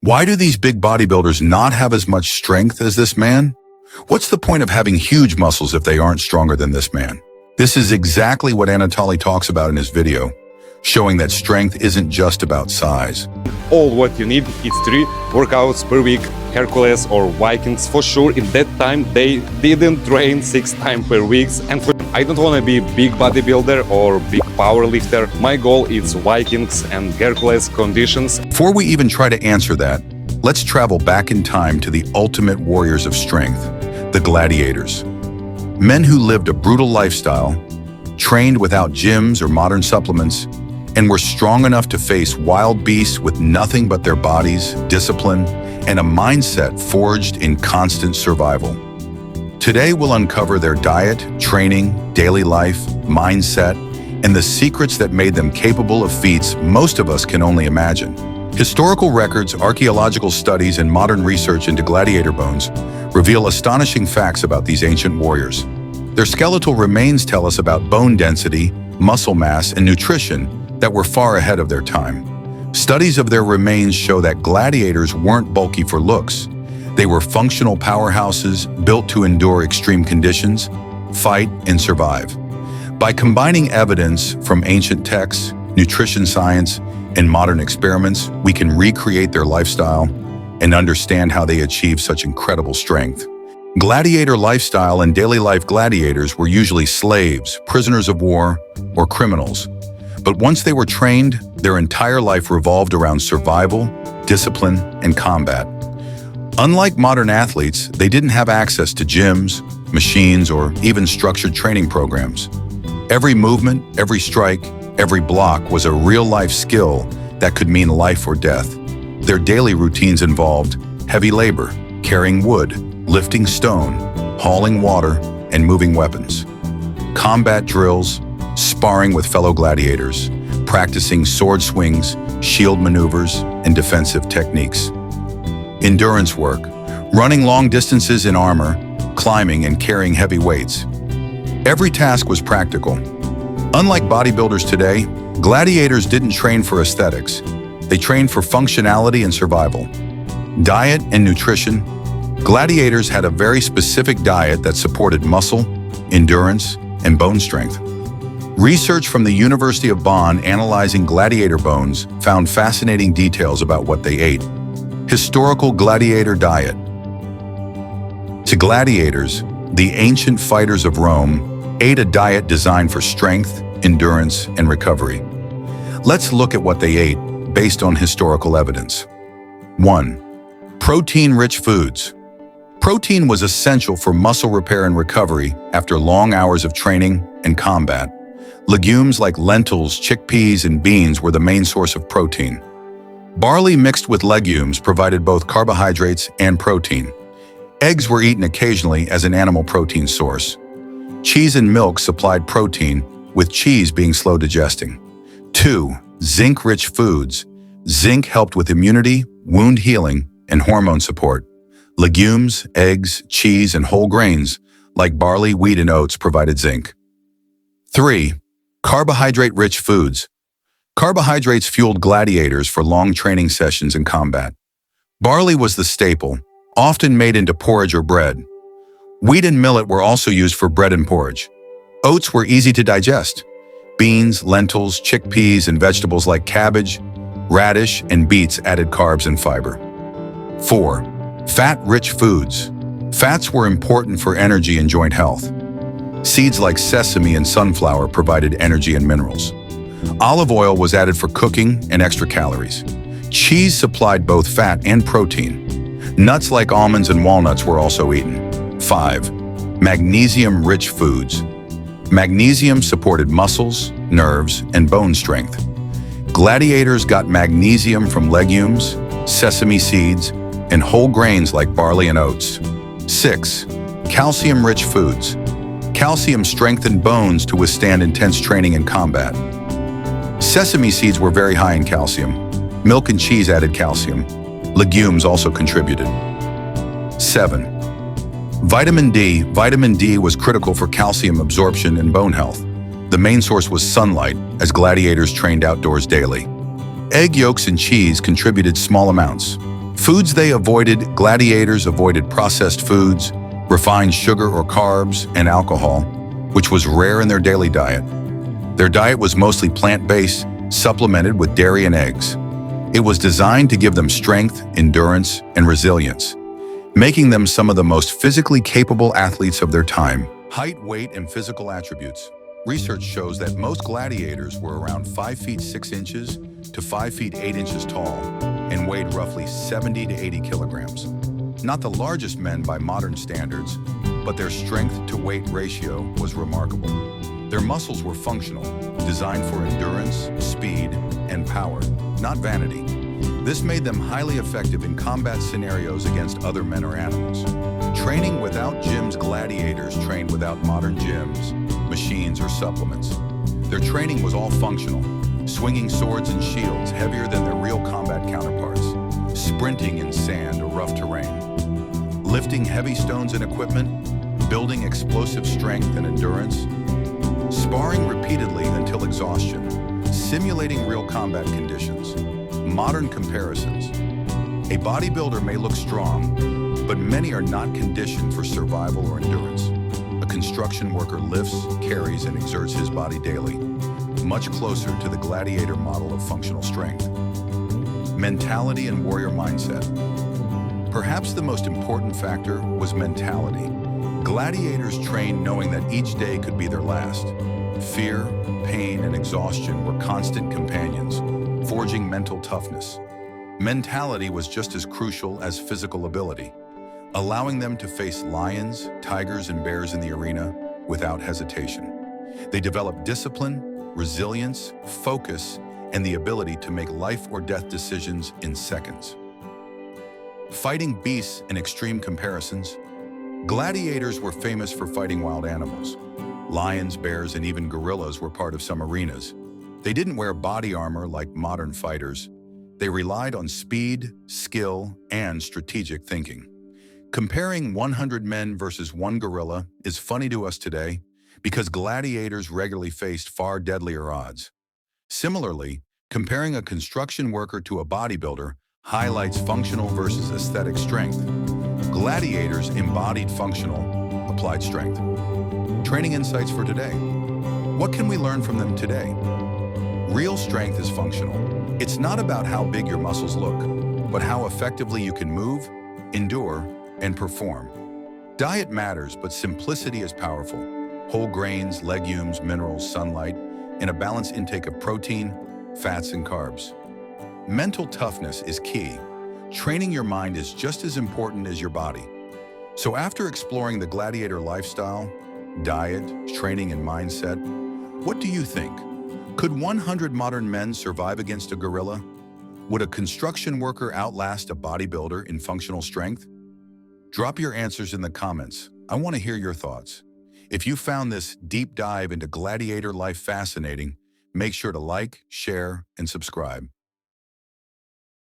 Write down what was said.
Why do these big bodybuilders not have as much strength as this man? What's the point of having huge muscles if they aren't stronger than this man? This is exactly what Anatoly talks about in his video, showing that strength isn't just about size. All what you need is 3 workouts per week. Hercules or Vikings, for sure, in that time they didn't train 6 times per week. And I don't want to be big bodybuilder or big power lifter. My goal is Vikings and Hercules conditions. Before we even try to answer that, let's travel back in time to the ultimate warriors of strength, the gladiators. Men who lived a brutal lifestyle, trained without gyms or modern supplements, and were strong enough to face wild beasts with nothing but their bodies, discipline, and a mindset forged in constant survival. Today we'll uncover their diet, training, daily life, mindset, and the secrets that made them capable of feats most of us can only imagine. Historical records, archaeological studies, and modern research into gladiator bones reveal astonishing facts about these ancient warriors. Their skeletal remains tell us about bone density, muscle mass, and nutrition that were far ahead of their time. Studies of their remains show that gladiators weren't bulky for looks. They were functional powerhouses built to endure extreme conditions, fight, and survive. By combining evidence from ancient texts, nutrition science, and modern experiments, we can recreate their lifestyle and understand how they achieved such incredible strength. Gladiator lifestyle and daily life gladiators were usually slaves, prisoners of war, or criminals. But once they were trained, their entire life revolved around survival, discipline, and combat. Unlike modern athletes, they didn't have access to gyms, machines, or even structured training programs. Every movement, every strike, every block was a real-life skill that could mean life or death. Their daily routines involved heavy labor, carrying wood, lifting stone, hauling water, and moving weapons. Combat drills, sparring with fellow gladiators, practicing sword swings, shield maneuvers, and defensive techniques. Endurance work, running long distances in armor, climbing and carrying heavy weights. Every task was practical. Unlike bodybuilders today, gladiators didn't train for aesthetics. They trained for functionality and survival. Diet and nutrition. Gladiators had a very specific diet that supported muscle, endurance, and bone strength. Research from the University of Bonn analyzing gladiator bones found fascinating details about what they ate. Historical gladiator diet. To gladiators, the ancient fighters of Rome ate a diet designed for strength, endurance, and recovery. Let's look at what they ate based on historical evidence. 1. Protein-rich foods. Protein was essential for muscle repair and recovery after long hours of training and combat. Legumes like lentils, chickpeas, and beans were the main source of protein. Barley mixed with legumes provided both carbohydrates and protein. Eggs were eaten occasionally as an animal protein source. Cheese and milk supplied protein, with cheese being slow digesting. 2. Zinc-rich foods. Zinc helped with immunity, wound healing, and hormone support. Legumes, eggs, cheese, and whole grains, like barley, wheat, and oats, provided zinc. 3. Carbohydrate-rich foods. Carbohydrates fueled gladiators for long training sessions and combat. Barley was the staple, often made into porridge or bread. Wheat and millet were also used for bread and porridge. Oats were easy to digest. Beans, lentils, chickpeas, and vegetables like cabbage, radish, and beets added carbs and fiber. 4. Fat-rich foods. Fats were important for energy and joint health. Seeds like sesame and sunflower provided energy and minerals. Olive oil was added for cooking and extra calories. Cheese supplied both fat and protein. Nuts like almonds and walnuts were also eaten. 5. Magnesium-rich foods. Magnesium supported muscles, nerves, and bone strength. Gladiators got magnesium from legumes, sesame seeds, and whole grains like barley and oats. 6. Calcium-rich foods. Calcium strengthened bones to withstand intense training and combat. Sesame seeds were very high in calcium. Milk and cheese added calcium. Legumes also contributed. 7. Vitamin D. Vitamin D was critical for calcium absorption and bone health. The main source was sunlight, as gladiators trained outdoors daily. Egg yolks and cheese contributed small amounts. Foods they avoided: gladiators avoided processed foods, refined sugar or carbs, and alcohol, which was rare in their daily diet. Their diet was mostly plant-based, supplemented with dairy and eggs. It was designed to give them strength, endurance, and resilience, making them some of the most physically capable athletes of their time. Height, weight, and physical attributes. Research shows that most gladiators were around 5 feet 6 inches to 5 feet 8 inches tall and weighed roughly 70 to 80 kilograms. Not the largest men by modern standards, but their strength-to-weight ratio was remarkable. Their muscles were functional, designed for endurance, speed, and power, not vanity. This made them highly effective in combat scenarios against other men or animals. Training without gyms. Gladiators trained without modern gyms, machines, or supplements. Their training was all functional, swinging swords and shields heavier than their real combat counterparts, sprinting in sand or rough terrain, lifting heavy stones and equipment, building explosive strength and endurance, sparring repeatedly until exhaustion, simulating real combat conditions. Modern comparisons. A bodybuilder may look strong, but many are not conditioned for survival or endurance. A construction worker lifts, carries, and exerts his body daily, much closer to the gladiator model of functional strength. Mentality and warrior mindset. Perhaps the most important factor was mentality. Gladiators trained knowing that each day could be their last. Fear, pain, and exhaustion were constant companions, forging mental toughness. Mentality was just as crucial as physical ability, allowing them to face lions, tigers, and bears in the arena without hesitation. They developed discipline, resilience, focus, and the ability to make life or death decisions in seconds. Fighting beasts in extreme comparisons. Gladiators were famous for fighting wild animals. Lions, bears, and even gorillas were part of some arenas. They didn't wear body armor like modern fighters. They relied on speed, skill, and strategic thinking. Comparing 100 men versus one gorilla is funny to us today because gladiators regularly faced far deadlier odds. Similarly, comparing a construction worker to a bodybuilder highlights functional versus aesthetic strength. Gladiators embodied functional, applied strength. Training insights for today. What can we learn from them today? Real strength is functional. It's not about how big your muscles look, but how effectively you can move, endure, and perform. Diet matters, but simplicity is powerful. Whole grains, legumes, minerals, sunlight, and a balanced intake of protein, fats, and carbs. Mental toughness is key. Training your mind is just as important as your body. So after exploring the gladiator lifestyle, diet, training, and mindset, what do you think? Could 100 modern men survive against a gorilla? Would a construction worker outlast a bodybuilder in functional strength? Drop your answers in the comments. I want to hear your thoughts. If you found this deep dive into gladiator life fascinating, make sure to like, share, and subscribe.